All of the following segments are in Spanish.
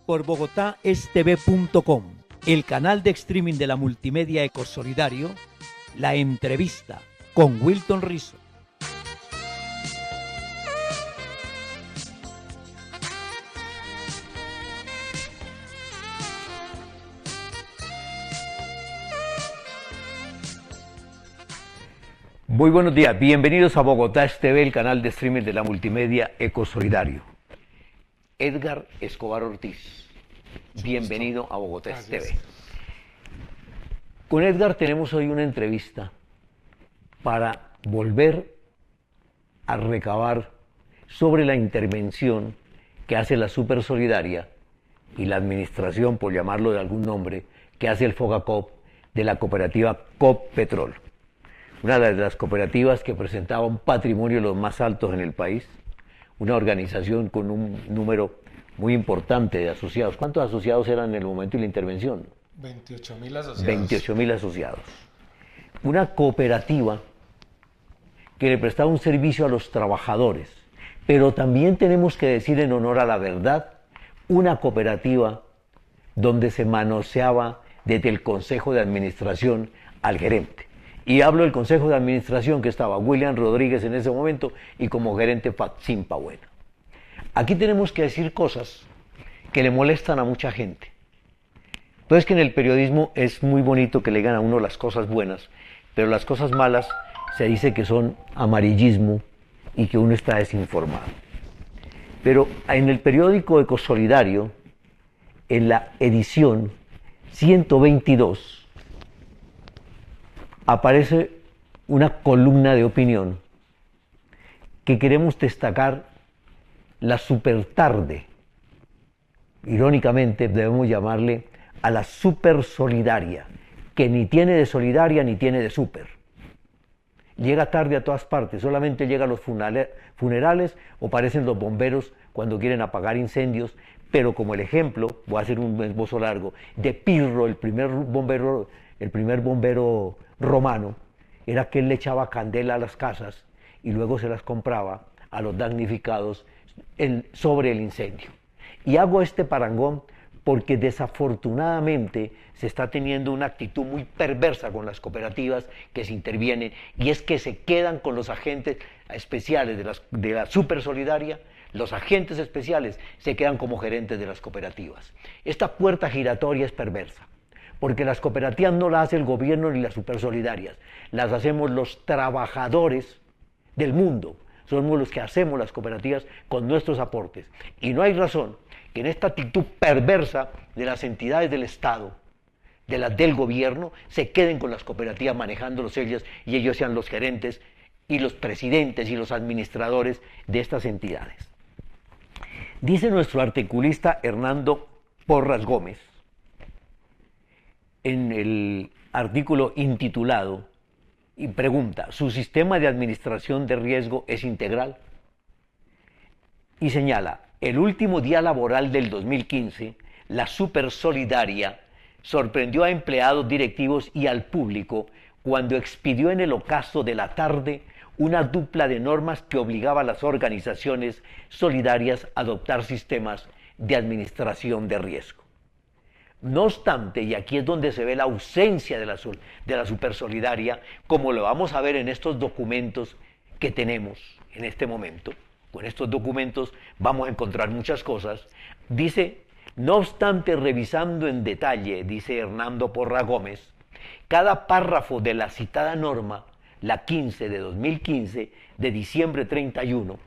por bogotaestv.com, el canal de streaming de la multimedia Ecosolidario, la entrevista con Wilton Rizzo. Muy buenos días, bienvenidos a Bogotá TV, el canal de streaming de la multimedia Ecosolidario. Edgar Escobar Ortiz, bienvenido a Bogotá TV. Con Edgar tenemos hoy una entrevista para volver a recabar sobre la intervención que hace la Supersolidaria y la administración, por llamarlo de algún nombre, que hace el Fogacop de la cooperativa Cop Petrol. Una de las cooperativas que presentaba un patrimonio de los más altos en el país, una organización con un número muy importante de asociados. ¿Cuántos asociados eran en el momento de la intervención? 28.000 asociados. 28.000 asociados. Una cooperativa que le prestaba un servicio a los trabajadores, pero también tenemos que decir en honor a la verdad, una cooperativa donde se manoseaba desde el Consejo de Administración al gerente. Y hablo del Consejo de Administración, que estaba William Rodríguez en ese momento y como gerente Fatzin Pabuena. Aquí tenemos que decir cosas que le molestan a mucha gente. Entonces, que en el periodismo es muy bonito que le digan a uno las cosas buenas, pero las cosas malas se dice que son amarillismo y que uno está desinformado. Pero en el periódico Ecosolidario, en la edición 122, aparece una columna de opinión que queremos destacar la supertarde. Irónicamente debemos llamarle a la Supersolidaria, que ni tiene de solidaria ni tiene de super. Llega tarde a todas partes, solamente llega a los funerales o parecen los bomberos cuando quieren apagar incendios, pero como el ejemplo, voy a hacer un esbozo largo, de Pirro, el primer bombero romano, era que él le echaba candela a las casas y luego se las compraba a los damnificados sobre el incendio. Y hago este parangón porque desafortunadamente se está teniendo una actitud muy perversa con las cooperativas que se intervienen, y es que se quedan con los agentes especiales de la Supersolidaria. Los agentes especiales se quedan como gerentes de las cooperativas. Esta puerta giratoria es perversa, porque las cooperativas no las hace el gobierno ni las Supersolidarias, las hacemos los trabajadores del mundo. Somos los que hacemos las cooperativas con nuestros aportes. Y no hay razón que en esta actitud perversa de las entidades del Estado, de las del gobierno, se queden con las cooperativas manejándolos ellas y ellos sean los gerentes y los presidentes y los administradores de estas entidades. Dice nuestro articulista Hernando Porras Gómez, en el artículo intitulado, y pregunta: ¿su sistema de administración de riesgo es integral? Y señala: el último día laboral del 2015, la Supersolidaria sorprendió a empleados directivos y al público cuando expidió en el ocaso de la tarde una dupla de normas que obligaba a las organizaciones solidarias a adoptar sistemas de administración de riesgo. No obstante, y aquí es donde se ve la ausencia de la Supersolidaria, como lo vamos a ver en estos documentos que tenemos en este momento. Con estos documentos vamos a encontrar muchas cosas. Dice: no obstante, revisando en detalle, dice Hernando Porra Gómez, cada párrafo de la citada norma, la 15 de 2015, de diciembre 31,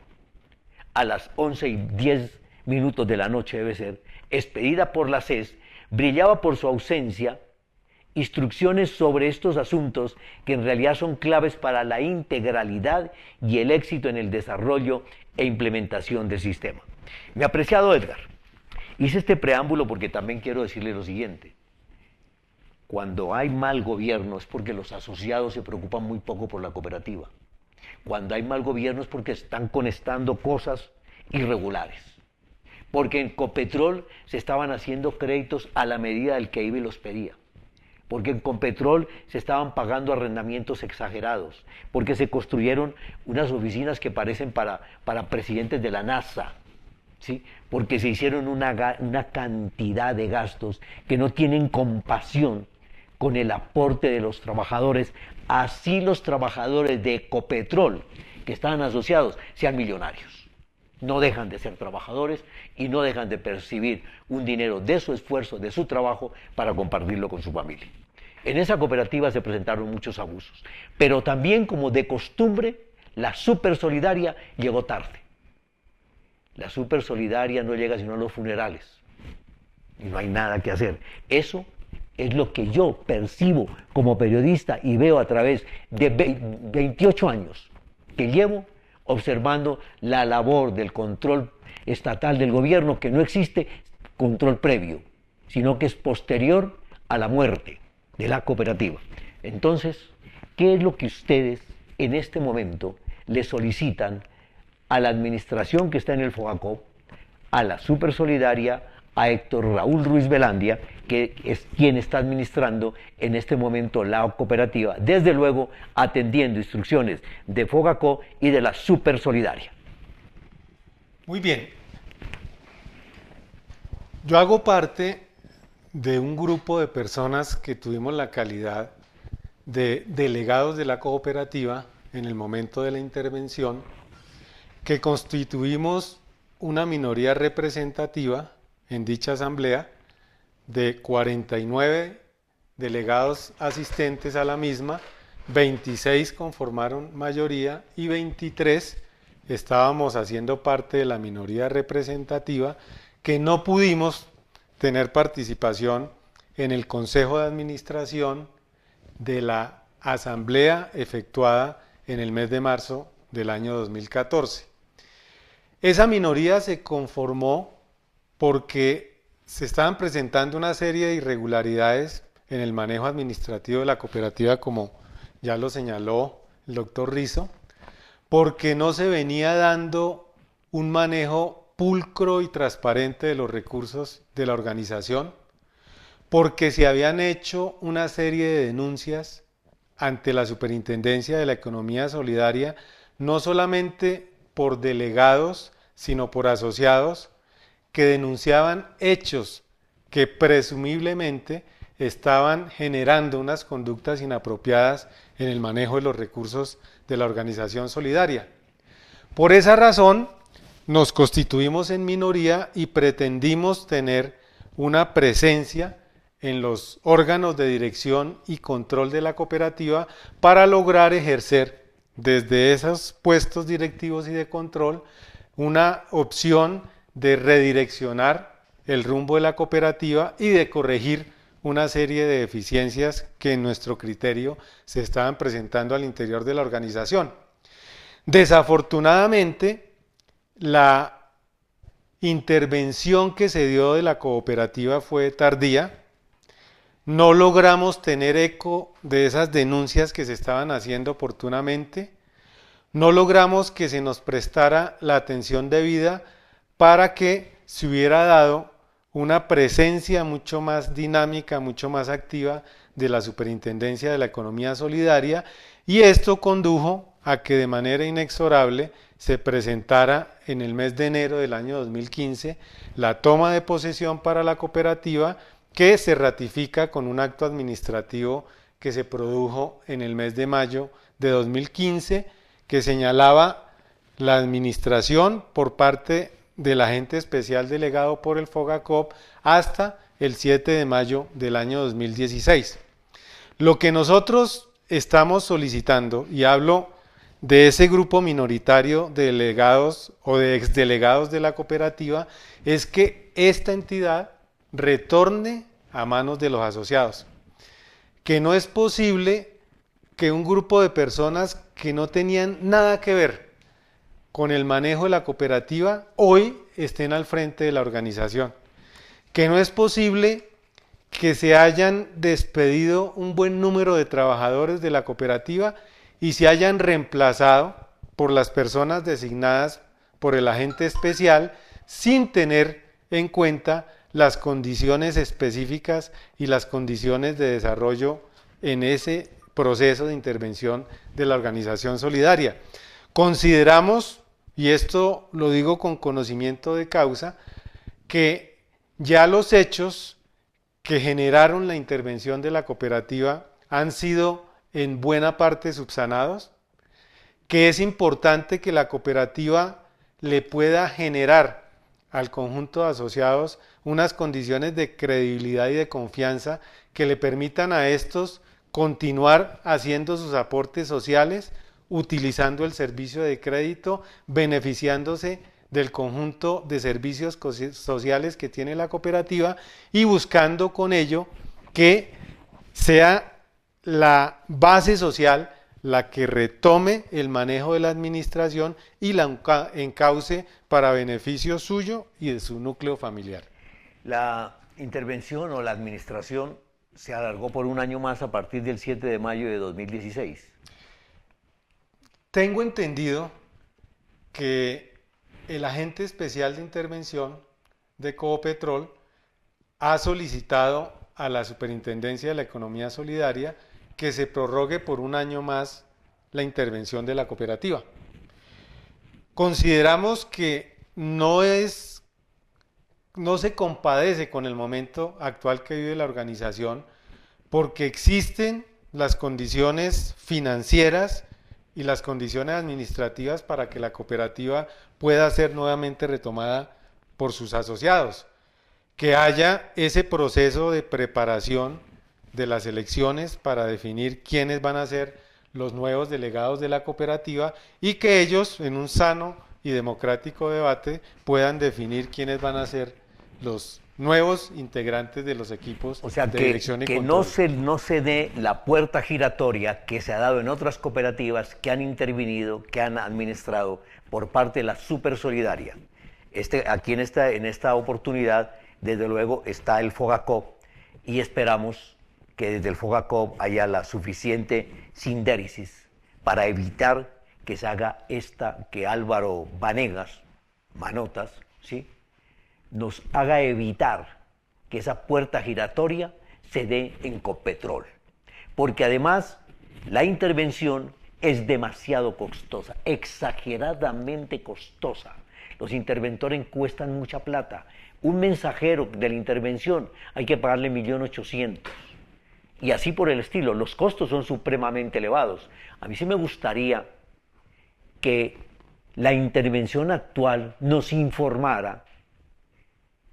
a las 11:10 de la noche debe ser, expedida por la CES, brillaba por su ausencia instrucciones sobre estos asuntos que en realidad son claves para la integralidad y el éxito en el desarrollo e implementación del sistema. Mi apreciado Edgar, hice este preámbulo porque también quiero decirle lo siguiente. Cuando hay mal gobierno es porque los asociados se preocupan muy poco por la cooperativa. Cuando hay mal gobierno es porque están conectando cosas irregulares. Porque en Copetrol se estaban haciendo créditos a la medida del que IBI los pedía. Porque en Copetrol se estaban pagando arrendamientos exagerados. Porque se construyeron unas oficinas que parecen para presidentes de la NASA. ¿sí? Porque se hicieron una cantidad de gastos que no tienen compasión con el aporte de los trabajadores, así los trabajadores de Ecopetrol que estaban asociados sean millonarios. No dejan de ser trabajadores y no dejan de percibir un dinero de su esfuerzo, de su trabajo, para compartirlo con su familia. En esa cooperativa se presentaron muchos abusos, pero también, como de costumbre, la Supersolidaria llegó tarde. La Supersolidaria no llega sino a los funerales y no hay nada que hacer. Eso es lo que yo percibo como periodista y veo a través de 28 años que llevo observando la labor del control estatal del gobierno, que no existe control previo, sino que es posterior a la muerte de la cooperativa. Entonces, ¿qué es lo que ustedes en este momento le solicitan a la administración que está en el Fogacop, a la Supersolidaria, a Héctor Raúl Ruiz Velandia, que es quien está administrando en este momento la cooperativa, desde luego atendiendo instrucciones de Fogacop y de la Supersolidaria? Muy bien. Yo hago parte de un grupo de personas que tuvimos la calidad de delegados de la cooperativa en el momento de la intervención, que constituimos una minoría representativa en dicha asamblea de 49 delegados asistentes a la misma, 26 conformaron mayoría y 23 estábamos haciendo parte de la minoría representativa, que no pudimos tener participación en el Consejo de Administración de la asamblea efectuada en el mes de marzo del año 2014. Esa minoría se conformó porque se estaban presentando una serie de irregularidades en el manejo administrativo de la cooperativa, como ya lo señaló el doctor Rizo, porque no se venía dando un manejo pulcro y transparente de los recursos de la organización, porque se habían hecho una serie de denuncias ante la Superintendencia de la Economía Solidaria, no solamente por delegados, sino por asociados, que denunciaban hechos que presumiblemente estaban generando unas conductas inapropiadas en el manejo de los recursos de la organización solidaria. Por esa razón, nos constituimos en minoría y pretendimos tener una presencia en los órganos de dirección y control de la cooperativa para lograr ejercer desde esos puestos directivos y de control una opción de redireccionar el rumbo de la cooperativa y de corregir una serie de deficiencias que en nuestro criterio se estaban presentando al interior de la organización. Desafortunadamente, la intervención que se dio de la cooperativa fue tardía. No logramos tener eco de esas denuncias que se estaban haciendo oportunamente. No logramos que se nos prestara la atención debida para que se hubiera dado una presencia mucho más dinámica, mucho más activa de la Superintendencia de la Economía Solidaria, y esto condujo a que de manera inexorable se presentara en el mes de enero del año 2015 la toma de posesión para la cooperativa, que se ratifica con un acto administrativo que se produjo en el mes de mayo de 2015, que señalaba la administración por parte del agente especial delegado por el Fogacop hasta el 7 de mayo del año 2016. Lo que nosotros estamos solicitando, y hablo de ese grupo minoritario de delegados o de exdelegados de la cooperativa, es que esta entidad retorne a manos de los asociados. Que no es posible que un grupo de personas que no tenían nada que ver con el manejo de la cooperativa hoy estén al frente de la organización. Que no es posible que se hayan despedido un buen número de trabajadores de la cooperativa y se hayan reemplazado por las personas designadas por el agente especial sin tener en cuenta las condiciones específicas y las condiciones de desarrollo en ese proceso de intervención de la organización solidaria. Consideramos y esto lo digo con conocimiento de causa, que ya los hechos que generaron la intervención de la cooperativa han sido en buena parte subsanados, que es importante que la cooperativa le pueda generar al conjunto de asociados unas condiciones de credibilidad y de confianza que le permitan a estos continuar haciendo sus aportes sociales, utilizando el servicio de crédito, beneficiándose del conjunto de servicios sociales que tiene la cooperativa y buscando con ello que sea la base social la que retome el manejo de la administración y la encauce para beneficio suyo y de su núcleo familiar. La intervención o la administración se alargó por un año más a partir del 7 de mayo de 2016. Tengo entendido que el agente especial de intervención de Copetrol ha solicitado a la Superintendencia de la Economía Solidaria que se prorrogue por un año más la intervención de la cooperativa. Consideramos que no se compadece con el momento actual que vive la organización porque existen las condiciones financieras y las condiciones administrativas para que la cooperativa pueda ser nuevamente retomada por sus asociados, que haya ese proceso de preparación de las elecciones para definir quiénes van a ser los nuevos delegados de la cooperativa y que ellos en un sano y democrático debate puedan definir quiénes van a ser los nuevos integrantes de los equipos de dirección y control. O sea, que no se dé la puerta giratoria que se ha dado en otras cooperativas que han intervenido, que han administrado por parte de la Supersolidaria. Aquí en esta oportunidad, desde luego, está el Fogacop y esperamos que desde el Fogacop haya la suficiente sindéresis para evitar que se haga que Álvaro Vanegas, Manotas, ¿sí?, nos haga evitar que esa puerta giratoria se dé en Copetrol. Porque además la intervención es demasiado costosa, exageradamente costosa. Los interventores cuestan mucha plata. Un mensajero de la intervención hay que pagarle 1.800.000. Y así por el estilo, los costos son supremamente elevados. A mí sí me gustaría que la intervención actual nos informara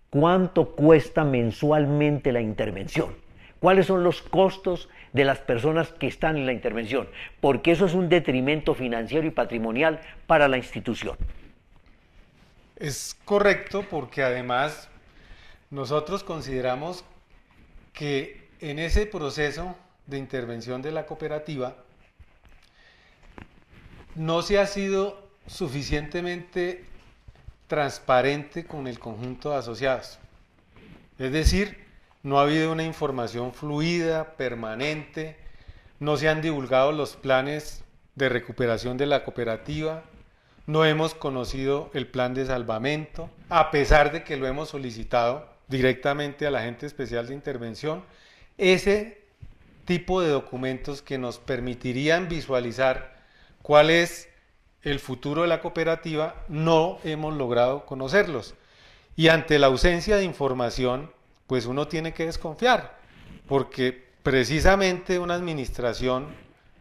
cuánto cuesta mensualmente la intervención, cuáles son los costos de las personas que están en la intervención, porque eso es un detrimento financiero y patrimonial para la institución. Es correcto, porque además nosotros consideramos que en ese proceso de intervención de la cooperativa no se ha sido suficientemente transparente con el conjunto de asociados. Es decir, no ha habido una información fluida, permanente, no se han divulgado los planes de recuperación de la cooperativa, no hemos conocido el plan de salvamento, a pesar de que lo hemos solicitado directamente al agente especial de intervención. Ese tipo de documentos que nos permitirían visualizar cuál es el futuro de la cooperativa, no hemos logrado conocerlos. Y ante la ausencia de información, pues uno tiene que desconfiar, porque precisamente una administración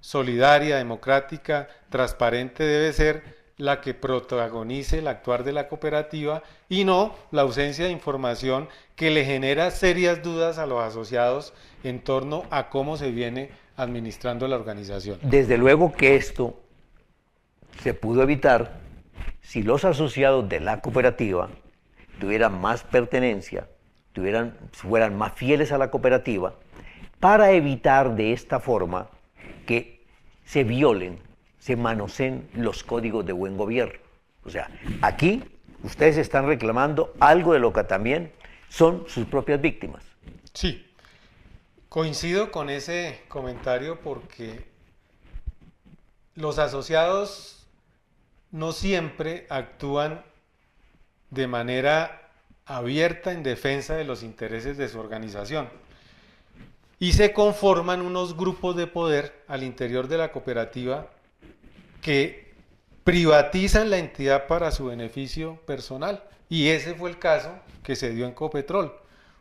solidaria, democrática, transparente debe ser la que protagonice el actuar de la cooperativa y no la ausencia de información que le genera serias dudas a los asociados en torno a cómo se viene administrando la organización. Desde luego que esto se pudo evitar si los asociados de la cooperativa tuvieran más pertenencia, fueran más fieles a la cooperativa, para evitar de esta forma que se violen, se manoseen los códigos de buen gobierno. O sea, aquí ustedes están reclamando algo de lo que también son sus propias víctimas. Sí, coincido con ese comentario porque los asociados no siempre actúan de manera abierta en defensa de los intereses de su organización y se conforman unos grupos de poder al interior de la cooperativa que privatizan la entidad para su beneficio personal. Y ese fue el caso que se dio en Copetrol.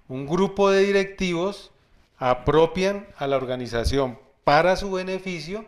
Un grupo de directivos apropian a la organización para su beneficio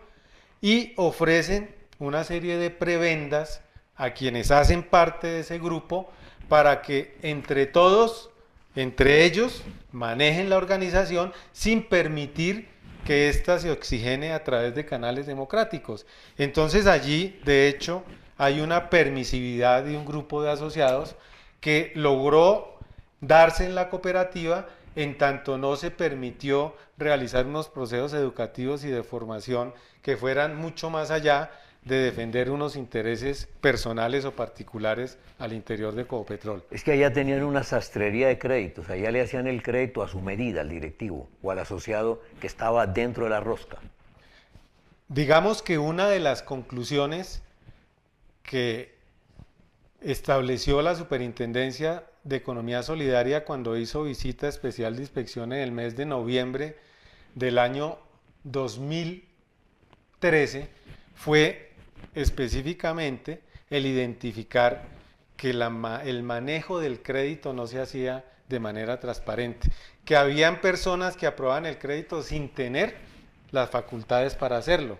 y ofrecen una serie de prebendas a quienes hacen parte de ese grupo para que entre todos, entre ellos, manejen la organización sin permitir que ésta se oxigene a través de canales democráticos. Entonces allí, de hecho, hay una permisividad de un grupo de asociados que logró darse en la cooperativa en tanto no se permitió realizar unos procesos educativos y de formación que fueran mucho más allá de defender unos intereses personales o particulares al interior de Copetrol. Es que allá tenían una sastrería de créditos, allá le hacían el crédito a su medida al directivo o al asociado que estaba dentro de la rosca. Digamos que una de las conclusiones que estableció la Superintendencia de Economía Solidaria cuando hizo visita especial de inspección en el mes de noviembre del año 2013 fue específicamente el identificar que el manejo del crédito no se hacía de manera transparente, que habían personas que aprobaban el crédito sin tener las facultades para hacerlo,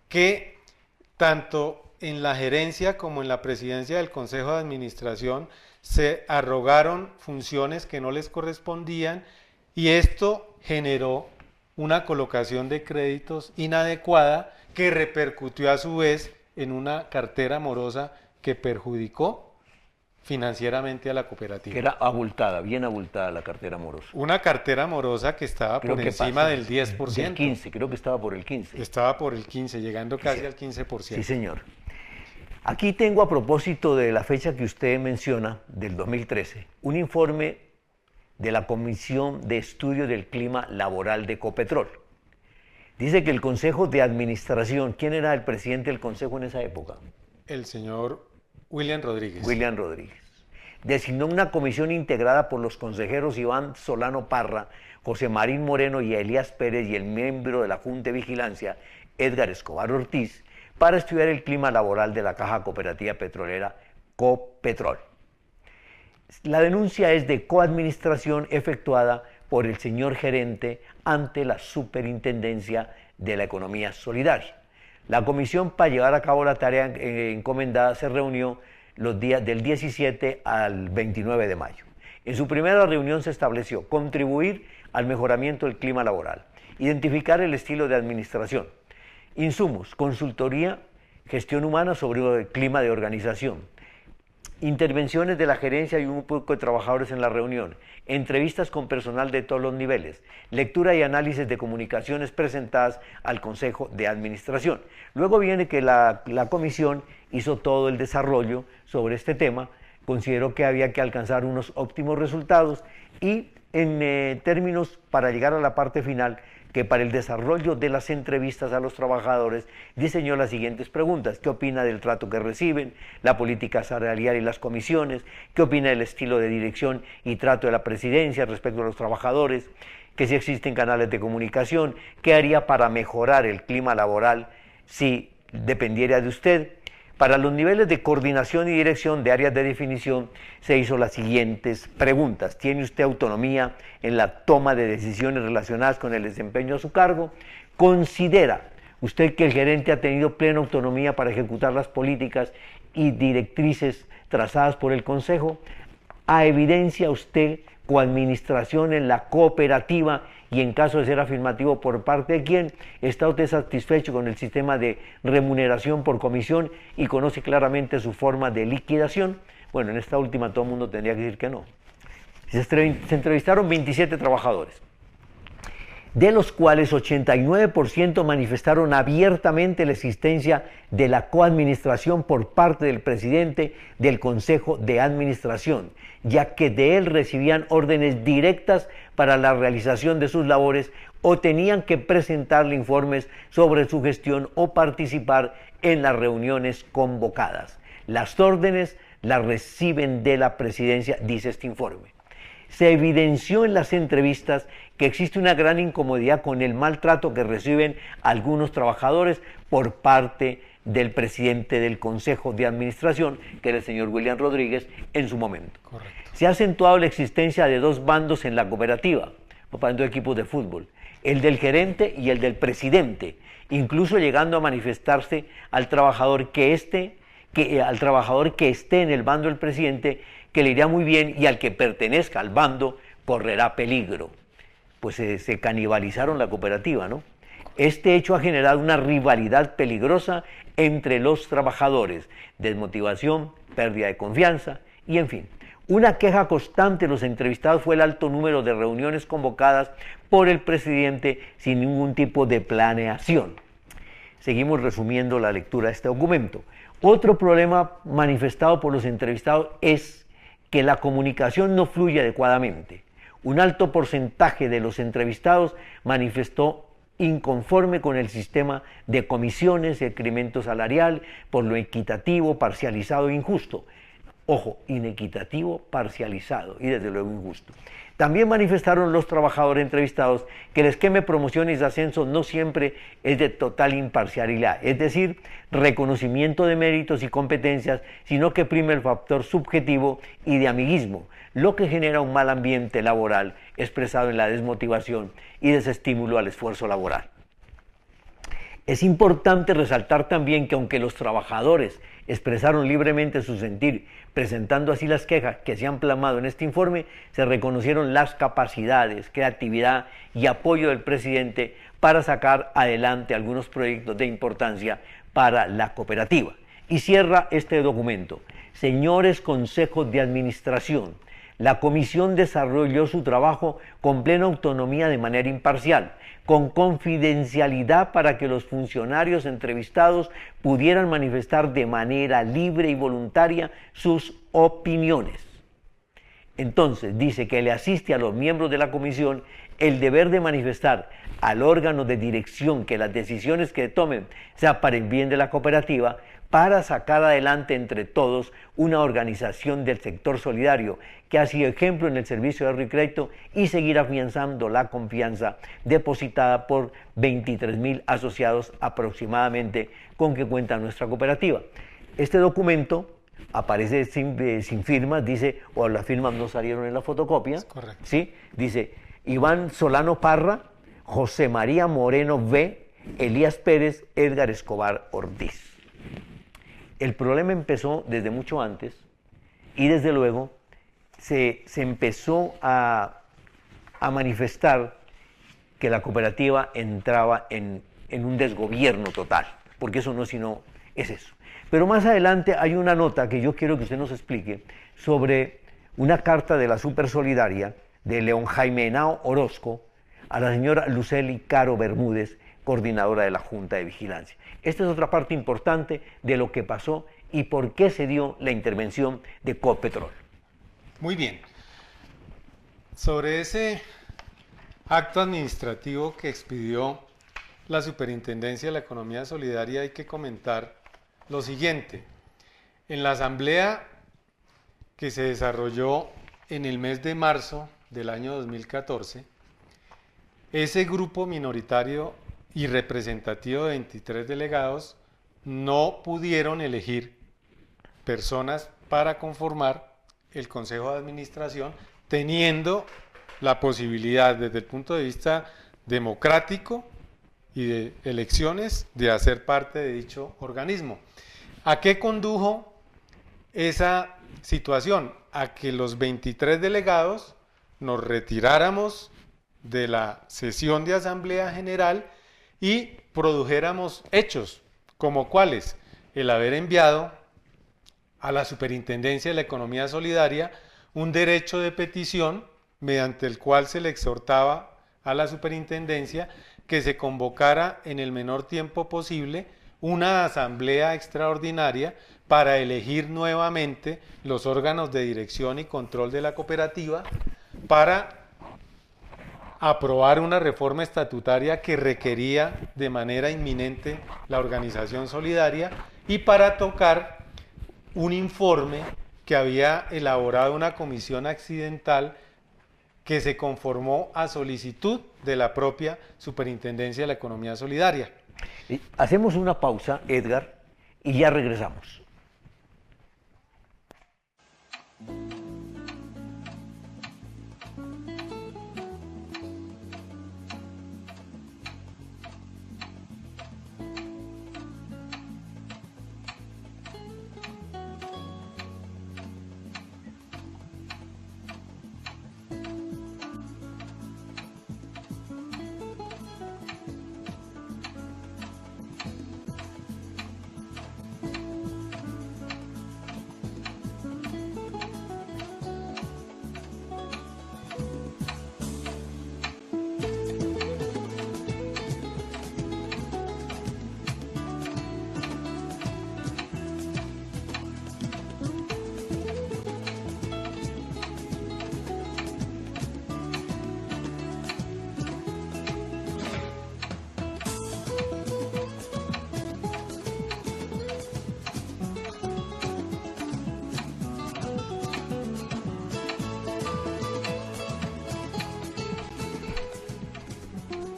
que tanto en la gerencia como en la presidencia del Consejo de Administración se arrogaron funciones que no les correspondían y esto generó una colocación de créditos inadecuada que repercutió a su vez en una cartera morosa que perjudicó financieramente a la cooperativa. Que era abultada, bien abultada la cartera morosa. Una cartera morosa que estaba por encima del 10%. Del 15, creo que estaba por el 15. Estaba por el 15, llegando casi al 15%. Sí, señor. Aquí tengo, a propósito de la fecha que usted menciona, del 2013, un informe de la Comisión de Estudio del Clima Laboral de Copetrol. Dice que el Consejo de Administración, ¿quién era el presidente del Consejo en esa época? El señor William Rodríguez. William Rodríguez. Designó una comisión integrada por los consejeros Iván Solano Parra, José Marín Moreno y Elías Pérez y el miembro de la Junta de Vigilancia, Edgar Escobar Ortiz, para estudiar el clima laboral de la Caja Cooperativa Petrolera Copetrol. La denuncia es de coadministración efectuada por el señor gerente ante la Superintendencia de la Economía Solidaria. La comisión, para llevar a cabo la tarea encomendada, se reunió los días del 17 al 29 de mayo. En su primera reunión se estableció contribuir al mejoramiento del clima laboral, identificar el estilo de administración, insumos, consultoría, gestión humana sobre el clima de organización, intervenciones de la gerencia y un poco de trabajadores en la reunión, entrevistas con personal de todos los niveles, lectura y análisis de comunicaciones presentadas al Consejo de Administración. Luego viene que la comisión hizo todo el desarrollo sobre este tema, consideró que había que alcanzar unos óptimos resultados y en términos, para llegar a la parte final, que para el desarrollo de las entrevistas a los trabajadores diseñó las siguientes preguntas: ¿qué opina del trato que reciben, la política salarial y las comisiones? ¿Qué opina del estilo de dirección y trato de la presidencia respecto a los trabajadores? ¿Que si existen canales de comunicación? ¿Qué haría para mejorar el clima laboral si dependiera de usted? Para los niveles de coordinación y dirección de áreas de definición se hizo las siguientes preguntas: ¿tiene usted autonomía en la toma de decisiones relacionadas con el desempeño a su cargo? ¿Considera usted que el gerente ha tenido plena autonomía para ejecutar las políticas y directrices trazadas por el Consejo? ¿A evidencia usted coadministración en la cooperativa? Y en caso de ser afirmativo, ¿por parte de quién? ¿Está usted satisfecho con el sistema de remuneración por comisión y conoce claramente su forma de liquidación? Bueno, en esta última todo el mundo tendría que decir que no. Se entrevistaron 27 trabajadores, de los cuales 89% manifestaron abiertamente la existencia de la coadministración por parte del presidente del Consejo de Administración, ya que de él recibían órdenes directas para la realización de sus labores o tenían que presentarle informes sobre su gestión o participar en las reuniones convocadas. Las órdenes las reciben de la presidencia, dice este informe. Se evidenció en las entrevistas que existe una gran incomodidad con el maltrato que reciben algunos trabajadores por parte del presidente del Consejo de Administración, que era el señor William Rodríguez, en su momento. Correcto. Se ha acentuado la existencia de dos bandos en la cooperativa, dos equipos de fútbol, el del gerente y el del presidente, incluso llegando a manifestarse al trabajador que esté en el bando del presidente, que le irá muy bien, y al que pertenezca al bando correrá peligro. Pues se canibalizaron la cooperativa, ¿no? Este hecho ha generado una rivalidad peligrosa entre los trabajadores, desmotivación, pérdida de confianza y, en fin. Una queja constante de los entrevistados fue el alto número de reuniones convocadas por el presidente sin ningún tipo de planeación. Seguimos resumiendo la lectura de este documento. Otro problema manifestado por los entrevistados es que la comunicación no fluye adecuadamente. Un alto porcentaje de los entrevistados manifestó inconforme con el sistema de comisiones y incremento salarial por lo equitativo, parcializado e injusto. Ojo, inequitativo, parcializado y desde luego injusto. También manifestaron los trabajadores entrevistados que el esquema de promociones y ascensos no siempre es de total imparcialidad, es decir, reconocimiento de méritos y competencias, sino que prima el factor subjetivo y de amiguismo, lo que genera un mal ambiente laboral expresado en la desmotivación y desestímulo al esfuerzo laboral. Es importante resaltar también que aunque los trabajadores expresaron libremente su sentir, presentando así las quejas que se han plasmado en este informe, se reconocieron las capacidades, creatividad y apoyo del presidente para sacar adelante algunos proyectos de importancia para la cooperativa. Y cierra este documento. Señores consejos de administración, la comisión desarrolló su trabajo con plena autonomía de manera imparcial, con confidencialidad para que los funcionarios entrevistados pudieran manifestar de manera libre y voluntaria sus opiniones. Entonces, dice que le asiste a los miembros de la comisión el deber de manifestar al órgano de dirección que las decisiones que tomen sean para el bien de la cooperativa, para sacar adelante entre todos una organización del sector solidario que ha sido ejemplo en el servicio de ahorro y crédito y seguir afianzando la confianza depositada por 23.000 asociados aproximadamente con que cuenta nuestra cooperativa. Este documento aparece sin firmas, dice, o las firmas no salieron en la fotocopia. Correcto. ¿Sí? Dice Iván Solano Parra, José María Moreno V, Elías Pérez, Edgar Escobar Ortiz. El problema empezó desde mucho antes y desde luego se empezó a manifestar que la cooperativa entraba en un desgobierno total, porque eso no sino es eso. Pero más adelante hay una nota que yo quiero que usted nos explique sobre una carta de la Supersolidaria de León Jaime Henao Orozco a la señora Lucely Caro Bermúdez, coordinadora de la Junta de Vigilancia. Esta es otra parte importante de lo que pasó y por qué se dio la intervención de Copetrol. Muy bien. Sobre ese acto administrativo que expidió la Superintendencia de la Economía Solidaria hay que comentar lo siguiente. En la asamblea que se desarrolló en el mes de marzo del año 2014, ese grupo minoritario y representativo de 23 delegados no pudieron elegir personas para conformar el Consejo de Administración, teniendo la posibilidad desde el punto de vista democrático y de elecciones de hacer parte de dicho organismo. ¿A qué condujo esa situación? A que los 23 delegados nos retiráramos de la sesión de Asamblea General y produjéramos hechos, como cuáles: el haber enviado a la Superintendencia de la Economía Solidaria un derecho de petición mediante el cual se le exhortaba a la Superintendencia que se convocara en el menor tiempo posible una asamblea extraordinaria para elegir nuevamente los órganos de dirección y control de la cooperativa, para aprobar una reforma estatutaria que requería de manera inminente la organización solidaria y para tocar un informe que había elaborado una comisión accidental que se conformó a solicitud de la propia Superintendencia de la Economía Solidaria. Hacemos una pausa, Edgar, y ya regresamos.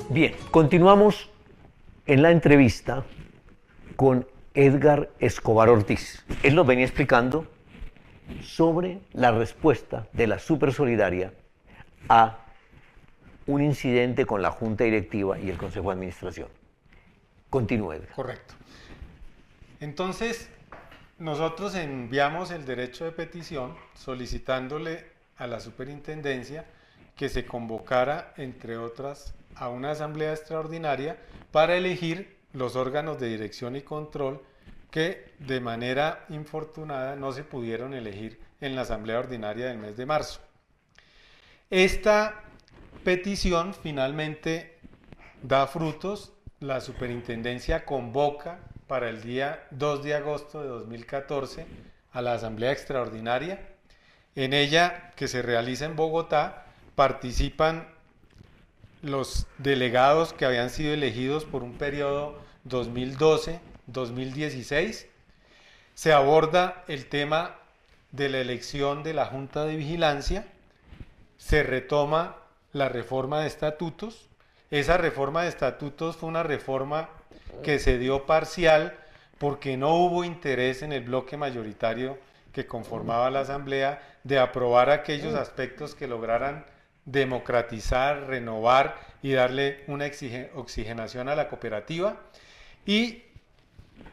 Bien, continuamos en la entrevista con Edgar Escobar Ortiz. Él nos venía explicando sobre la respuesta de la Supersolidaria a un incidente con la Junta Directiva y el Consejo de Administración. Continúe, Edgar. Correcto. Entonces, nosotros enviamos el derecho de petición solicitándole a la superintendencia que se convocara, entre otras, a una asamblea extraordinaria para elegir los órganos de dirección y control que de manera infortunada no se pudieron elegir en la asamblea ordinaria del mes de marzo. Esta petición finalmente da frutos. La superintendencia convoca para el día 2 de agosto de 2014 a la asamblea extraordinaria. En ella, que se realiza en Bogotá, participan los delegados que habían sido elegidos por un periodo 2012-2016. Se aborda el tema de la elección de la Junta de Vigilancia, se retoma la reforma de estatutos. Esa reforma de estatutos fue una reforma que se dio parcial porque no hubo interés en el bloque mayoritario que conformaba la Asamblea de aprobar aquellos aspectos que lograran democratizar, renovar y darle una oxigenación a la cooperativa. Y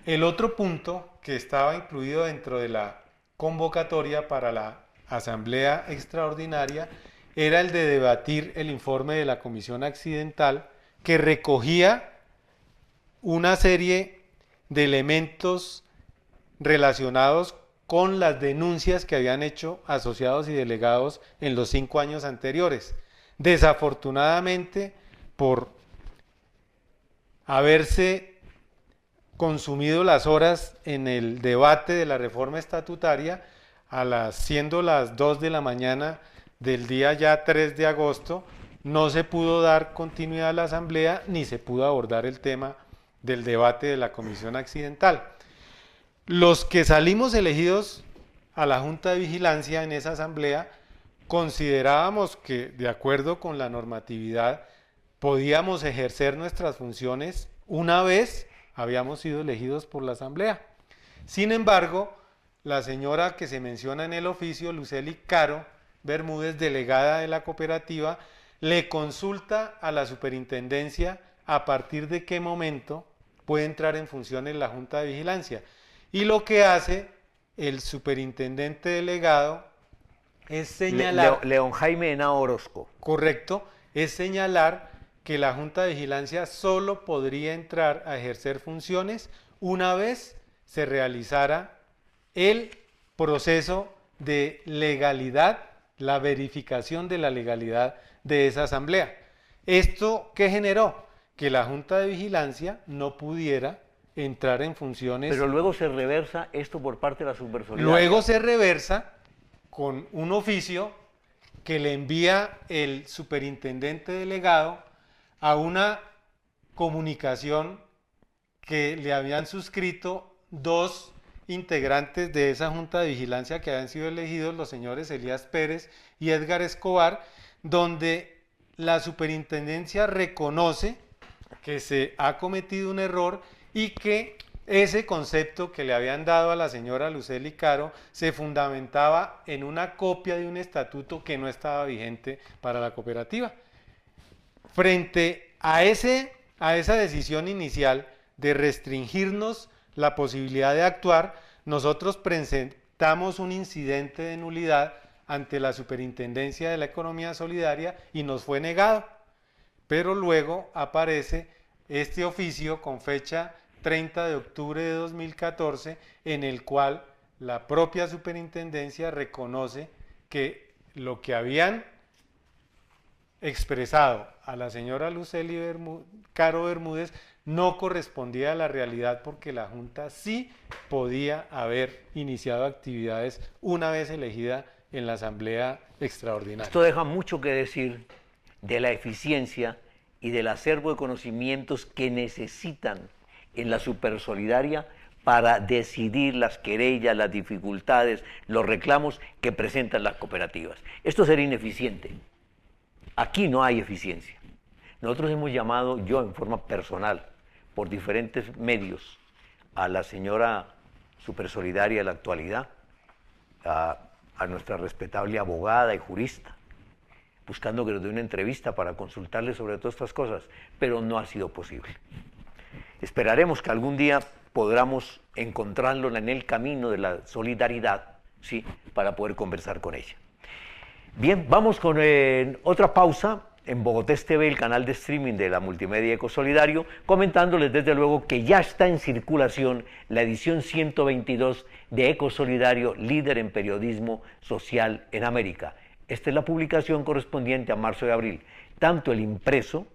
el otro punto que estaba incluido dentro de la convocatoria para la asamblea extraordinaria era el de debatir el informe de la Comisión Accidental, que recogía una serie de elementos relacionados con las denuncias que habían hecho asociados y delegados en los 5 años anteriores. Desafortunadamente, por haberse consumido las horas en el debate de la reforma estatutaria, siendo las 2 de la mañana del día ya 3 de agosto, no se pudo dar continuidad a la asamblea ni se pudo abordar el tema del debate de la Comisión Accidental. Los que salimos elegidos a la Junta de Vigilancia en esa asamblea considerábamos que, de acuerdo con la normatividad, podíamos ejercer nuestras funciones una vez habíamos sido elegidos por la asamblea. Sin embargo, la señora que se menciona en el oficio, Lucely Caro Bermúdez, delegada de la cooperativa, le consulta a la superintendencia a partir de qué momento puede entrar en funciones la Junta de Vigilancia. Y lo que hace el superintendente delegado es señalar... León Jaime Henao Orozco. Correcto, es señalar que la Junta de Vigilancia solo podría entrar a ejercer funciones una vez se realizara el proceso de legalidad, la verificación de la legalidad de esa asamblea. ¿Esto qué generó? Que la Junta de Vigilancia no pudiera entrar en funciones. Pero luego se reversa esto por parte de la Supersolidaria. Luego se reversa con un oficio que le envía el superintendente delegado a una comunicación que le habían suscrito 2 integrantes de esa Junta de Vigilancia que habían sido elegidos, los señores Elías Pérez y Edgar Escobar, donde la superintendencia reconoce que se ha cometido un error y que ese concepto que le habían dado a la señora Lucely Caro se fundamentaba en una copia de un estatuto que no estaba vigente para la cooperativa. Frente a esa decisión inicial de restringirnos la posibilidad de actuar, nosotros presentamos un incidente de nulidad ante la Superintendencia de la Economía Solidaria y nos fue negado. Pero luego aparece este oficio con fecha 30 de octubre de 2014, en el cual la propia superintendencia reconoce que lo que habían expresado a la señora Lucely Caro Bermúdez no correspondía a la realidad, porque la Junta sí podía haber iniciado actividades una vez elegida en la Asamblea Extraordinaria. Esto deja mucho que decir de la eficiencia y del acervo de conocimientos que necesitan en la Supersolidaria para decidir las querellas, las dificultades, los reclamos que presentan las cooperativas. Esto sería ineficiente. Aquí no hay eficiencia. Nosotros hemos llamado, yo en forma personal, por diferentes medios, a la señora Supersolidaria de la actualidad, a nuestra respetable abogada y jurista, buscando que nos dé una entrevista para consultarle sobre todas estas cosas, pero no ha sido posible. Esperaremos que algún día podamos encontrarlo en el camino de la solidaridad, ¿sí?, para poder conversar con ella. Bien, vamos con otra pausa en Bogotés TV, el canal de streaming de la Multimedia Ecosolidario, comentándoles desde luego que ya está en circulación la edición 122 de Ecosolidario, líder en periodismo social en América. Esta es la publicación correspondiente a marzo y abril. Tanto el impreso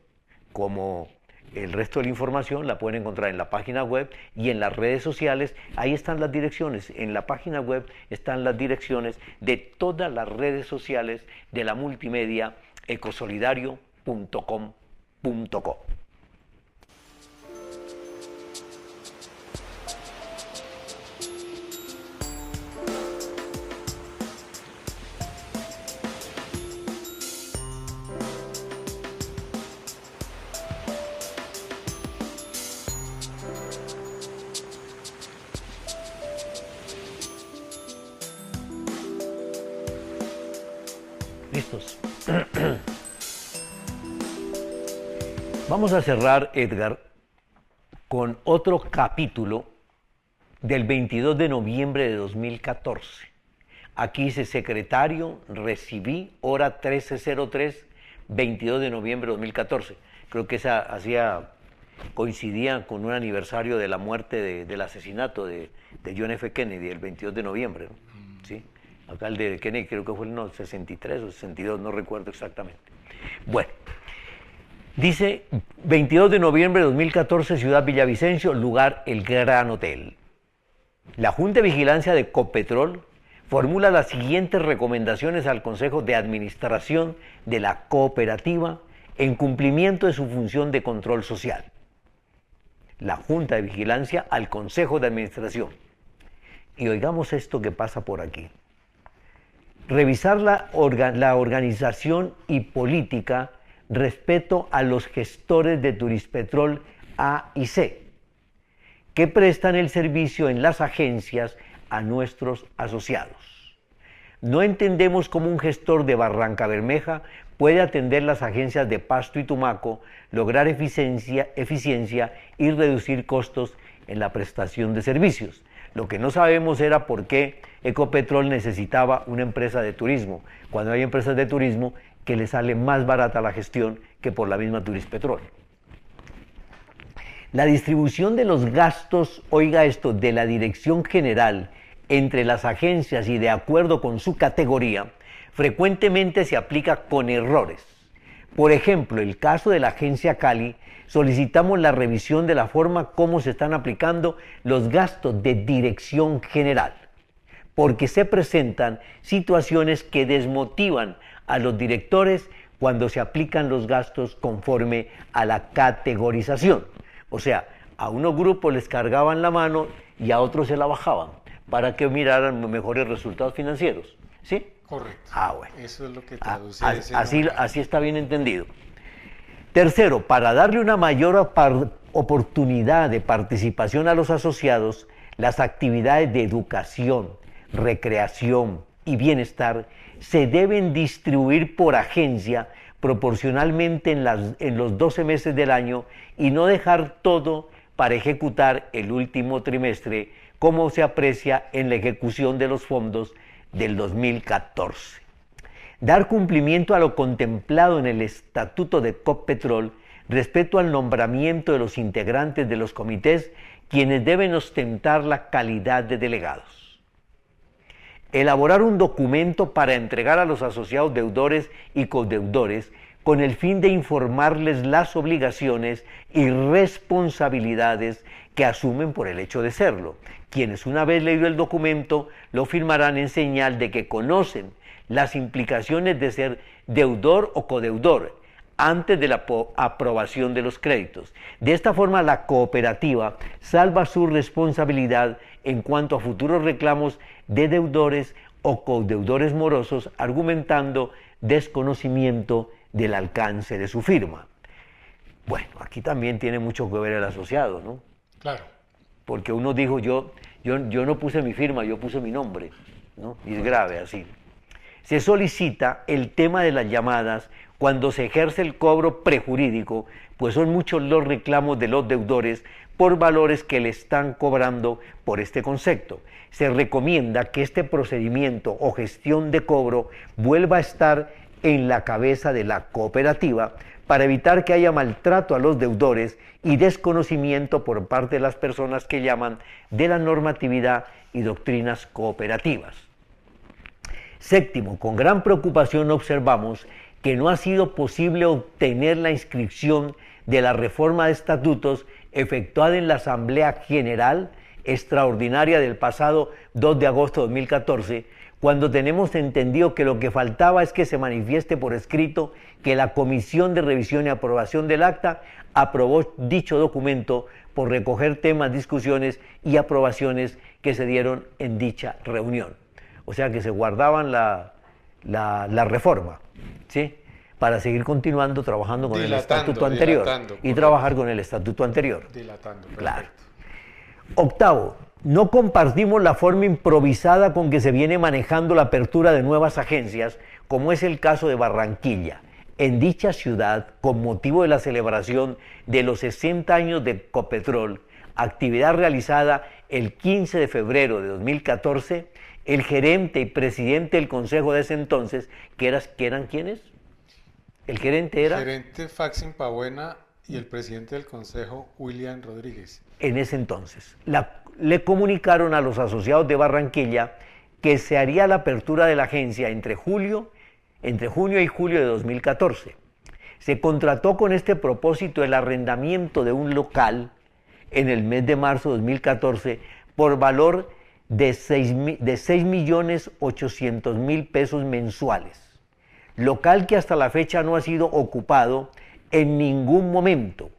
como el resto de la información la pueden encontrar en la página web y en las redes sociales. Ahí están las direcciones. En la página web están las direcciones de todas las redes sociales de la multimedia ecosolidario.com.co. Listos. Vamos a cerrar, Edgar, con otro capítulo del 22 de noviembre de 2014. Aquí dice: secretario, recibí, hora 13:03, 22 de noviembre de 2014. Creo que esa coincidía con un aniversario de la muerte del asesinato de John F. Kennedy, el 22 de noviembre, ¿no? ¿Sí? Acá el de Kennedy creo que fue el 63 o 62, no recuerdo exactamente. Bueno, dice 22 de noviembre de 2014, Ciudad Villavicencio, lugar El Gran Hotel. La Junta de Vigilancia de Copetrol formula las siguientes recomendaciones al Consejo de Administración de la cooperativa en cumplimiento de su función de control social. La Junta de Vigilancia al Consejo de Administración. Y oigamos esto que pasa por aquí. Revisar la organización y política respecto a los gestores de Turispetrol A y C, que prestan el servicio en las agencias a nuestros asociados. No entendemos cómo un gestor de Barranca Bermeja puede atender las agencias de Pasto y Tumaco, lograr eficiencia y reducir costos en la prestación de servicios. Lo que no sabemos era por qué Ecopetrol necesitaba una empresa de turismo, cuando hay empresas de turismo que le sale más barata la gestión que por la misma Turispetrol. La distribución de los gastos, oiga esto, de la Dirección General entre las agencias y de acuerdo con su categoría, frecuentemente se aplica con errores. Por ejemplo, el caso de la agencia Cali, solicitamos la revisión de la forma como se están aplicando los gastos de Dirección General, porque se presentan situaciones que desmotivan a los directores cuando se aplican los gastos conforme a la categorización. O sea, a unos grupos les cargaban la mano y a otros se la bajaban para que miraran mejores resultados financieros. ¿Sí? Correcto. Bueno. Eso es lo que traduce así está bien entendido. Tercero, para darle una mayor oportunidad de participación a los asociados, las actividades de educación, recreación y bienestar se deben distribuir por agencia proporcionalmente en los 12 meses del año y no dejar todo para ejecutar el último trimestre, como se aprecia en la ejecución de los fondos del 2014. Dar cumplimiento a lo contemplado en el Estatuto de Copetrol respecto al nombramiento de los integrantes de los comités, quienes deben ostentar la calidad de delegados. Elaborar un documento para entregar a los asociados deudores y codeudores con el fin de informarles las obligaciones y responsabilidades que asumen por el hecho de serlo, quienes una vez leído el documento lo firmarán en señal de que conocen las implicaciones de ser deudor o codeudor antes de la aprobación de los créditos. De esta forma, la cooperativa salva su responsabilidad en cuanto a futuros reclamos de deudores o codeudores morosos, argumentando desconocimiento del alcance de su firma. Bueno, aquí también tiene mucho que ver el asociado, ¿no? Claro. Porque uno dijo, yo no puse mi firma, yo puse mi nombre, ¿no? Y es grave así. Se solicita el tema de las llamadas cuando se ejerce el cobro prejurídico, pues son muchos los reclamos de los deudores por valores que le están cobrando por este concepto. Se recomienda que este procedimiento o gestión de cobro vuelva a estar en la cabeza de la cooperativa para evitar que haya maltrato a los deudores y desconocimiento por parte de las personas que llaman de la normatividad y doctrinas cooperativas. Séptimo, con gran preocupación observamos que no ha sido posible obtener la inscripción de la reforma de estatutos efectuada en la Asamblea General Extraordinaria del pasado 2 de agosto de 2014, cuando tenemos entendido que lo que faltaba es que se manifieste por escrito que la Comisión de Revisión y Aprobación del Acta aprobó dicho documento por recoger temas, discusiones y aprobaciones que se dieron en dicha reunión. O sea que se guardaban la reforma, ¿sí? Para seguir continuando trabajando con el estatuto anterior y trabajar con el estatuto anterior. Dilatando, claro. Octavo, no compartimos la forma improvisada con que se viene manejando la apertura de nuevas agencias, como es el caso de Barranquilla. En dicha ciudad, con motivo de la celebración de los 60 años de Copetrol, actividad realizada el 15 de febrero de 2014, el gerente y presidente del consejo de ese entonces, que eran ¿quiénes? El gerente era... Gerente Faxin Pabuena y el presidente del consejo, William Rodríguez. En ese entonces, le comunicaron a los asociados de Barranquilla que se haría la apertura de la agencia entre junio y julio de 2014. Se contrató con este propósito el arrendamiento de un local en el mes de marzo de 2014 por valor de 6.800.000 pesos mensuales. Local que hasta la fecha no ha sido ocupado en ningún momento,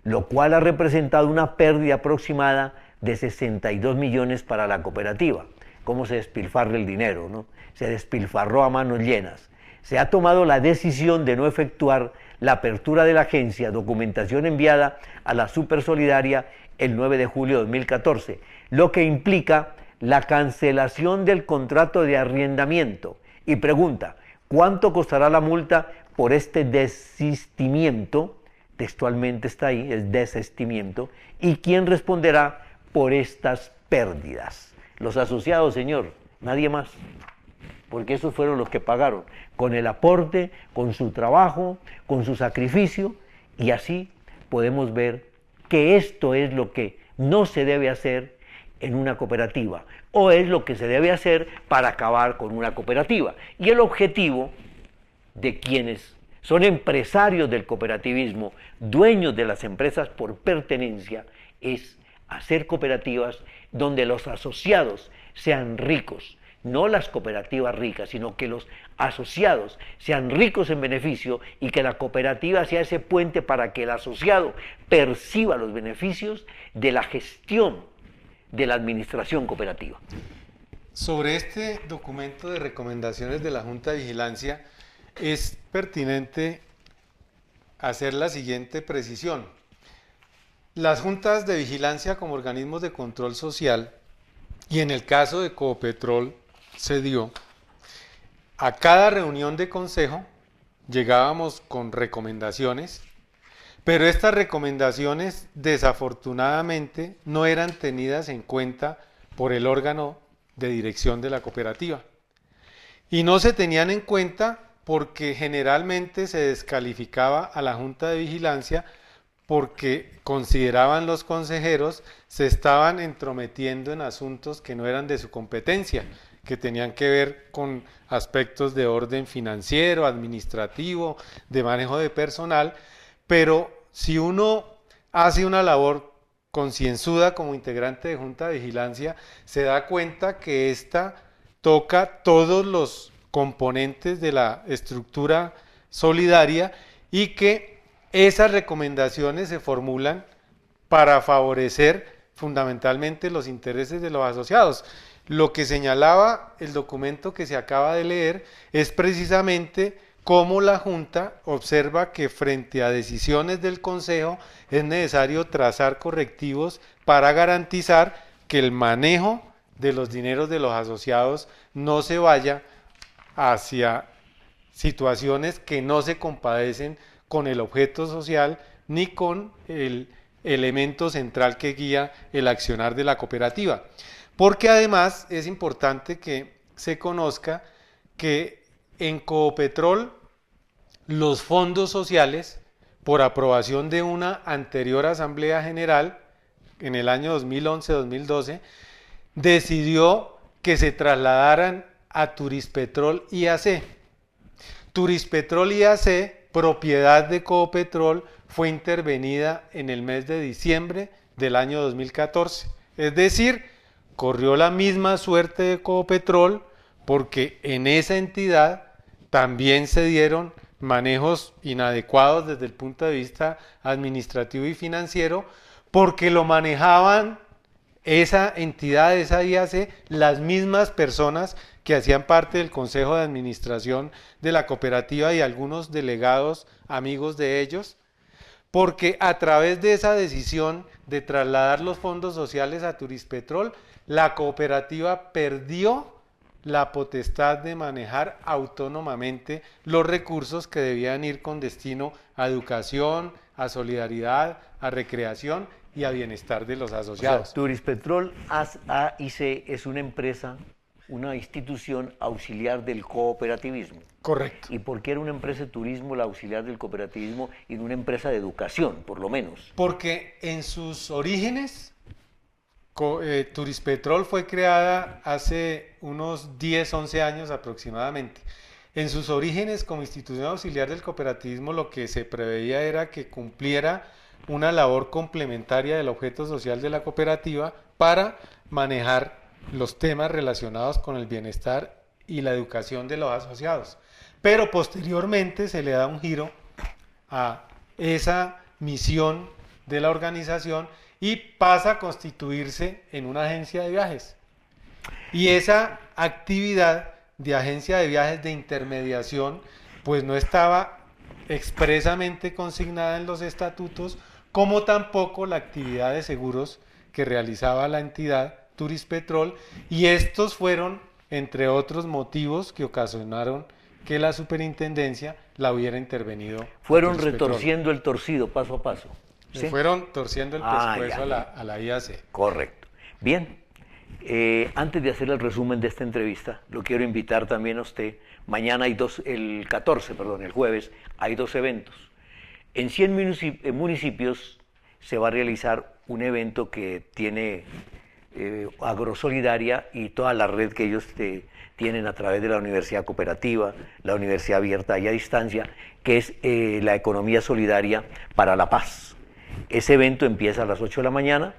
lo cual ha representado una pérdida aproximada de 62 millones para la cooperativa. ¿Cómo se despilfarra el dinero, no? Se despilfarró a manos llenas. Se ha tomado la decisión de no efectuar la apertura de la agencia, documentación enviada a la Supersolidaria el 9 de julio de 2014, lo que implica la cancelación del contrato de arrendamiento. Y pregunta, ¿cuánto costará la multa por este desistimiento? Textualmente está ahí, es desistimiento. ¿Y quién responderá por estas pérdidas? Los asociados, señor, nadie más. Porque esos fueron los que pagaron, con el aporte, con su trabajo, con su sacrificio, y así podemos ver que esto es lo que no se debe hacer en una cooperativa, o es lo que se debe hacer para acabar con una cooperativa. Y el objetivo de quienes son empresarios del cooperativismo, dueños de las empresas por pertenencia, es hacer cooperativas donde los asociados sean ricos, no las cooperativas ricas, sino que los asociados sean ricos en beneficio y que la cooperativa sea ese puente para que el asociado perciba los beneficios de la gestión de la administración cooperativa. Sobre este documento de recomendaciones de la Junta de Vigilancia, es pertinente hacer la siguiente precisión. las juntas de vigilancia como organismos de control social, y en el caso de Copetrol se dio, a cada reunión de consejo llegábamos con recomendaciones, pero estas recomendaciones desafortunadamente no eran tenidas en cuenta por el órgano de dirección de la cooperativa. Y no se tenían en cuenta porque generalmente se descalificaba a la Junta de Vigilancia porque consideraban los consejeros se estaban entrometiendo en asuntos que no eran de su competencia, que tenían que ver con aspectos de orden financiero, administrativo, de manejo de personal, pero si uno hace una labor concienzuda como integrante de Junta de Vigilancia, se da cuenta que esta toca todos los componentes de la estructura solidaria y que esas recomendaciones se formulan para favorecer fundamentalmente los intereses de los asociados. Lo que señalaba el documento que se acaba de leer es precisamente cómo la Junta observa que frente a decisiones del Consejo es necesario trazar correctivos para garantizar que el manejo de los dineros de los asociados no se vaya hacia situaciones que no se compadecen con el objeto social ni con el elemento central que guía el accionar de la cooperativa. Porque además es importante que se conozca que en Copetrol los fondos sociales, por aprobación de una anterior Asamblea General en el año 2011-2012, decidió que se trasladaran a Turispetrol IAC. Turispetrol IAC, propiedad de Copetrol, fue intervenida en el mes de diciembre del año 2014. Es decir, corrió la misma suerte de Copetrol porque en esa entidad también se dieron manejos inadecuados desde el punto de vista administrativo y financiero, porque lo manejaban esa entidad, esa IAC, las mismas personas que hacían parte del Consejo de Administración de la cooperativa y algunos delegados amigos de ellos, porque a través de esa decisión de trasladar los fondos sociales a Turispetrol, la cooperativa perdió la potestad de manejar autónomamente los recursos que debían ir con destino a educación, a solidaridad, a recreación y a bienestar de los asociados. O sea, Turispetrol AIC es una empresa, una institución auxiliar del cooperativismo. Correcto. ¿Y por qué era una empresa de turismo la auxiliar del cooperativismo y no una empresa de educación, por lo menos? Porque en sus orígenes Turispetrol fue creada hace unos 10, 11 años aproximadamente. En sus orígenes como institución auxiliar del cooperativismo lo que se preveía era que cumpliera una labor complementaria del objeto social de la cooperativa para manejar los temas relacionados con el bienestar y la educación de los asociados. Pero posteriormente se le da un giro a esa misión de la organización y pasa a constituirse en una agencia de viajes. Y esa actividad de agencia de viajes de intermediación pues no estaba expresamente consignada en los estatutos, como tampoco la actividad de seguros que realizaba la entidad Turispetrol, y estos fueron entre otros motivos que ocasionaron que la superintendencia la hubiera intervenido. Fueron retorciendo el torcido paso a paso. ¿Sí? Fueron torciendo el pescuezo a la IAC. Correcto. Bien, antes de hacer el resumen de esta entrevista, lo quiero invitar también a usted. Mañana hay el jueves, hay dos eventos. En 100 municipios se va a realizar un evento que tiene Agrosolidaria y toda la red que ellos tienen a través de la Universidad Cooperativa, la Universidad Abierta y a Distancia, que es la economía solidaria para la paz. Ese evento empieza a las 8 de la mañana,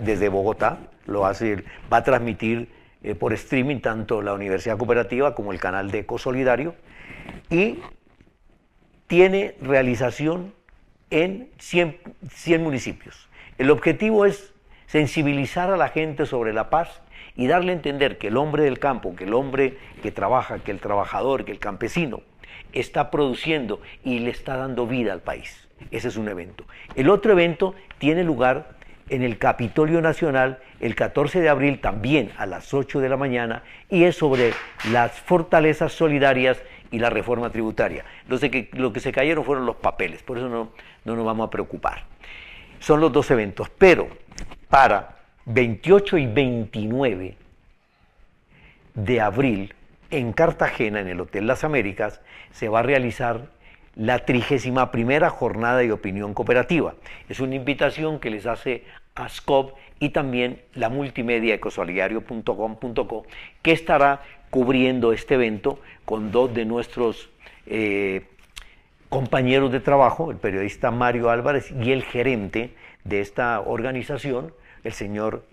desde Bogotá, va a transmitir por streaming tanto la Universidad Cooperativa como el canal de Ecosolidario, y tiene realización en 100 municipios. El objetivo es sensibilizar a la gente sobre la paz y darle a entender que el hombre del campo, que el hombre que trabaja, que el trabajador, que el campesino está produciendo y le está dando vida al país. Ese es un evento. El otro evento tiene lugar en el Capitolio Nacional el 14 de abril, también a las 8 de la mañana, y es sobre las fortalezas solidarias y la reforma tributaria. Lo que se cayeron fueron los papeles, por eso no nos vamos a preocupar. Son los dos eventos, pero para 28 y 29 de abril, en Cartagena, en el Hotel Las Américas, se va a realizar la 31ª Jornada de Opinión Cooperativa. Es una invitación que les hace ASCOP y también la multimedia ecosolidario.com.co, que estará cubriendo este evento con dos de nuestros compañeros de trabajo, el periodista Mario Álvarez y el gerente de esta organización, el señor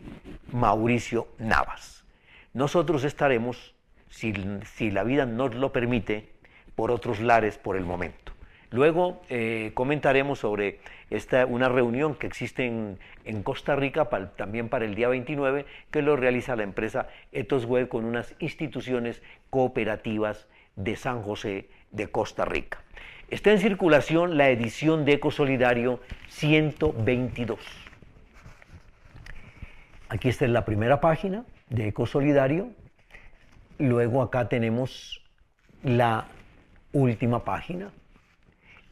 Mauricio Navas. Nosotros estaremos, si la vida nos lo permite, por otros lares por el momento. Luego comentaremos sobre una reunión que existe en Costa Rica, también para el día 29, que lo realiza la empresa Ethos Web con unas instituciones cooperativas de San José de Costa Rica. Está en circulación la edición de Ecosolidario 122. Aquí está la primera página de Ecosolidario. Luego acá tenemos la última página.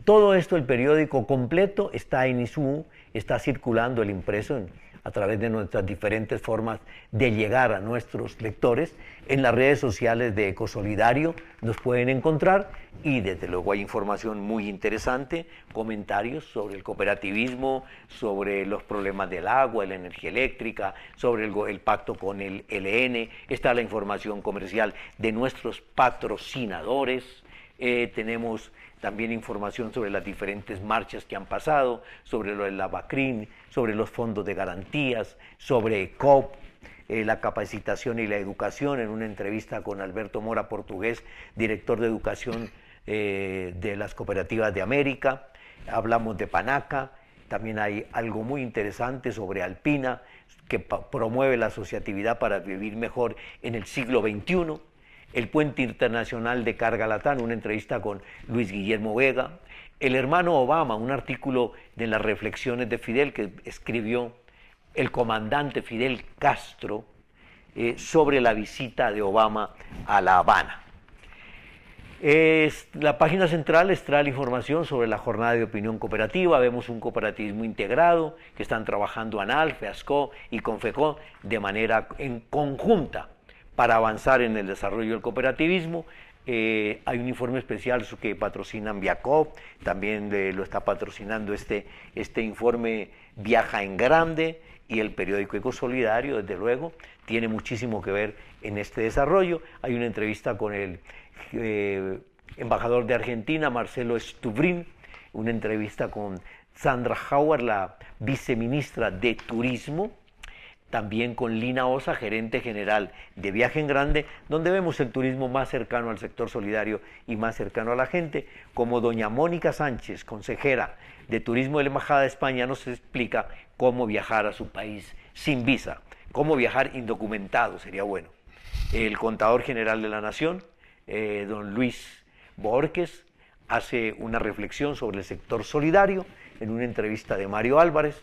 Todo esto, el periódico completo, está en ISU, está circulando el impreso a través de nuestras diferentes formas de llegar a nuestros lectores. En las redes sociales de Ecosolidario nos pueden encontrar y desde luego hay información muy interesante, comentarios sobre el cooperativismo, sobre los problemas del agua, la energía eléctrica, sobre el pacto con el ELN. Está la información comercial de nuestros patrocinadores. Tenemos también información sobre las diferentes marchas que han pasado, sobre lo del Abacrin, sobre los fondos de garantías, sobre ECOP, la capacitación y la educación, en una entrevista con Alberto Mora Portugués, director de educación de las cooperativas de América. Hablamos de Panaca, también hay algo muy interesante sobre Alpina, que promueve la asociatividad para vivir mejor en el siglo XXI. El Puente Internacional de Carga-Latán, una entrevista con Luis Guillermo Vega. El hermano Obama, un artículo de las reflexiones de Fidel que escribió el comandante Fidel Castro sobre la visita de Obama a La Habana. La página central extrae la información sobre la jornada de opinión cooperativa. Vemos un cooperativismo integrado que están trabajando ANAL, FEASCO y CONFECO de manera en conjunta para avanzar en el desarrollo del cooperativismo. Hay un informe especial que patrocinan Viacop, también lo está patrocinando este informe Viaja en Grande, y el periódico Ecosolidario, desde luego, tiene muchísimo que ver en este desarrollo. Hay una entrevista con el embajador de Argentina, Marcelo Stubrin, una entrevista con Sandra Howard, la viceministra de Turismo, también con Lina Osa, gerente general de Viaje en Grande, donde vemos el turismo más cercano al sector solidario y más cercano a la gente, como doña Mónica Sánchez, consejera de Turismo de la Embajada de España, nos explica cómo viajar a su país sin visa, cómo viajar indocumentado, sería bueno. El contador general de la Nación, don Luis Borges, hace una reflexión sobre el sector solidario en una entrevista de Mario Álvarez.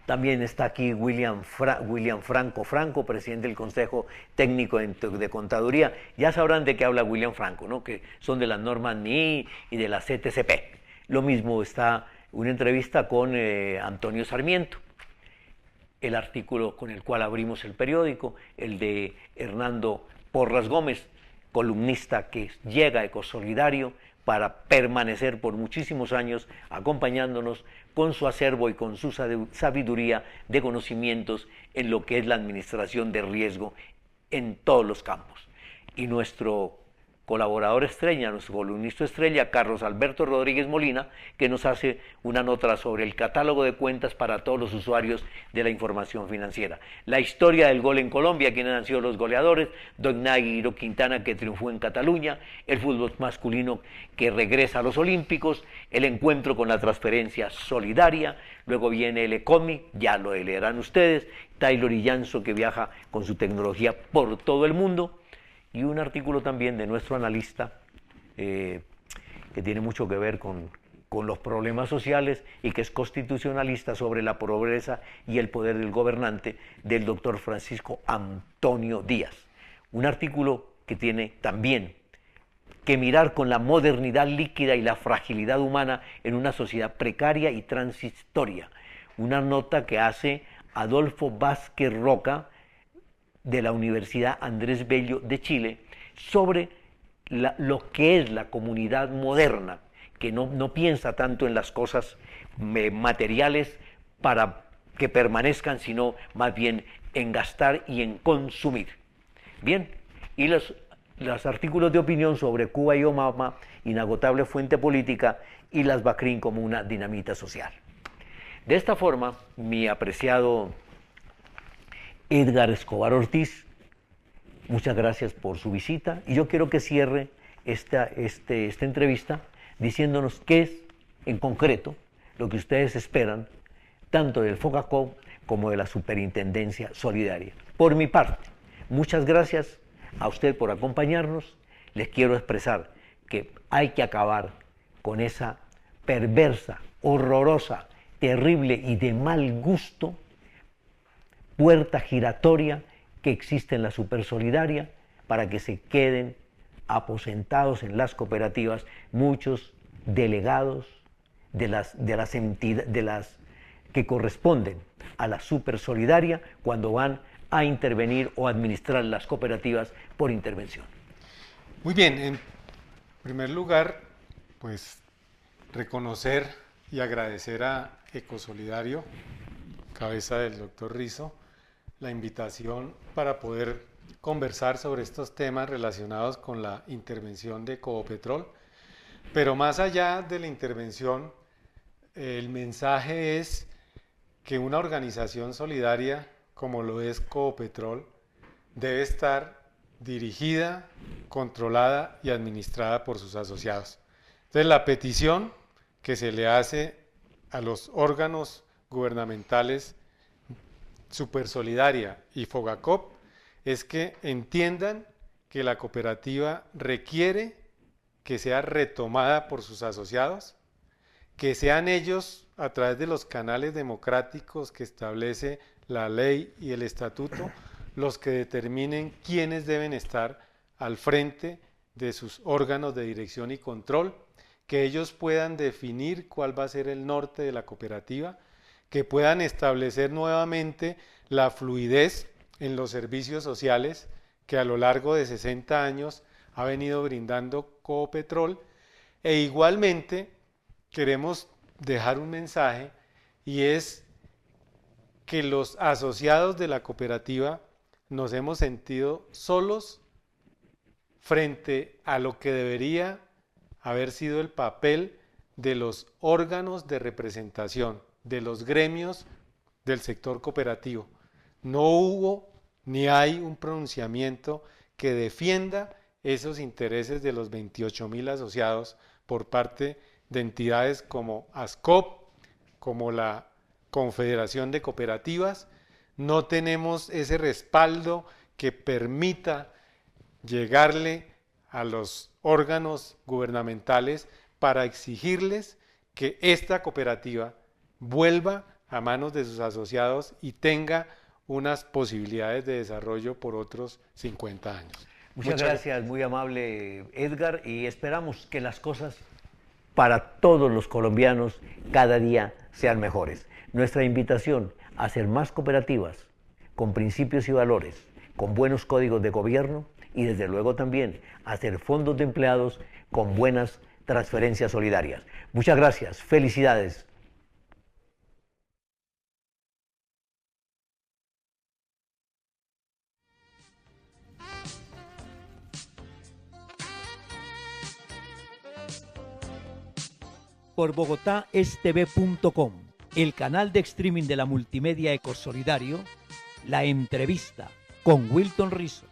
También está aquí William Franco, presidente del Consejo Técnico de Contaduría. Ya sabrán de qué habla William Franco, ¿no? Que son de las normas NI y de la CTCP. Lo mismo está una entrevista con Antonio Sarmiento. El artículo con el cual abrimos el periódico, el de Hernando Porras Gómez, columnista que llega a Ecosolidario para permanecer por muchísimos años acompañándonos con su acervo y con su sabiduría de conocimientos en lo que es la administración de riesgo en todos los campos. Y nuestro colaborador estrella, nuestro columnista estrella, Carlos Alberto Rodríguez Molina, que nos hace una nota sobre el catálogo de cuentas para todos los usuarios de la información financiera. La historia del gol en Colombia, quiénes han sido los goleadores, don Nairo Quintana, que triunfó en Cataluña, el fútbol masculino que regresa a los Olímpicos, el encuentro con la transferencia solidaria, luego viene el ECOMI, ya lo leerán ustedes, Taylor Illanzo, que viaja con su tecnología por todo el mundo, y un artículo también de nuestro analista que tiene mucho que ver con con los problemas sociales y que es constitucionalista sobre la pobreza y el poder del gobernante, del doctor Francisco Antonio Díaz. Un artículo que tiene también que mirar con la modernidad líquida y la fragilidad humana en una sociedad precaria y transitoria. Una nota que hace Adolfo Vázquez Roca de la Universidad Andrés Bello de Chile sobre lo que es la comunidad moderna, que no piensa tanto en las cosas materiales para que permanezcan, sino más bien en gastar y en consumir. Bien, y los artículos de opinión sobre Cuba y Obama, inagotable fuente política, y las BACRIM como una dinamita social. De esta forma, mi apreciado Edgar Escobar Ortiz, muchas gracias por su visita, y yo quiero que cierre esta entrevista diciéndonos qué es, en concreto, lo que ustedes esperan, tanto del FOGACOP como de la Superintendencia Solidaria. Por mi parte, muchas gracias a usted por acompañarnos. Les quiero expresar que hay que acabar con esa perversa, horrorosa, terrible y de mal gusto puerta giratoria que existe en la Supersolidaria para que se queden aposentados en las cooperativas muchos delegados de las entidades que corresponden a la Supersolidaria cuando van a intervenir o administrar las cooperativas por intervención. Muy bien, en primer lugar, pues reconocer y agradecer a Ecosolidario, cabeza del doctor Rizo, la invitación para poder conversar sobre estos temas relacionados con la intervención de Ecopetrol. Pero más allá de la intervención, el mensaje es que una organización solidaria como lo es Ecopetrol debe estar dirigida, controlada y administrada por sus asociados. Entonces la petición que se le hace a los órganos gubernamentales Supersolidaria y FOGACOP es que entiendan que la cooperativa requiere que sea retomada por sus asociados, que sean ellos a través de los canales democráticos que establece la ley y el estatuto los que determinen quiénes deben estar al frente de sus órganos de dirección y control, que ellos puedan definir cuál va a ser el norte de la cooperativa, que puedan establecer nuevamente la fluidez en los servicios sociales que a lo largo de 60 años ha venido brindando Ecopetrol, e igualmente queremos dejar un mensaje y es que los asociados de la cooperativa nos hemos sentido solos frente a lo que debería haber sido el papel de los órganos de representación, de los gremios del sector cooperativo. No hubo ni hay un pronunciamiento que defienda esos intereses de los 28.000 asociados por parte de entidades como ASCOP, como la Confederación de Cooperativas. No tenemos ese respaldo que permita llegarle a los órganos gubernamentales para exigirles que esta cooperativa vuelva a manos de sus asociados y tenga unas posibilidades de desarrollo por otros 50 años. Muchas gracias, muy amable Edgar, y esperamos que las cosas para todos los colombianos cada día sean mejores. Nuestra invitación a hacer más cooperativas con principios y valores, con buenos códigos de gobierno y desde luego también hacer fondos de empleados con buenas transferencias solidarias. Muchas gracias, felicidades. Por bogotaestv.com, el canal de streaming de la multimedia Ecosolidario, la entrevista con Wilton Rizo.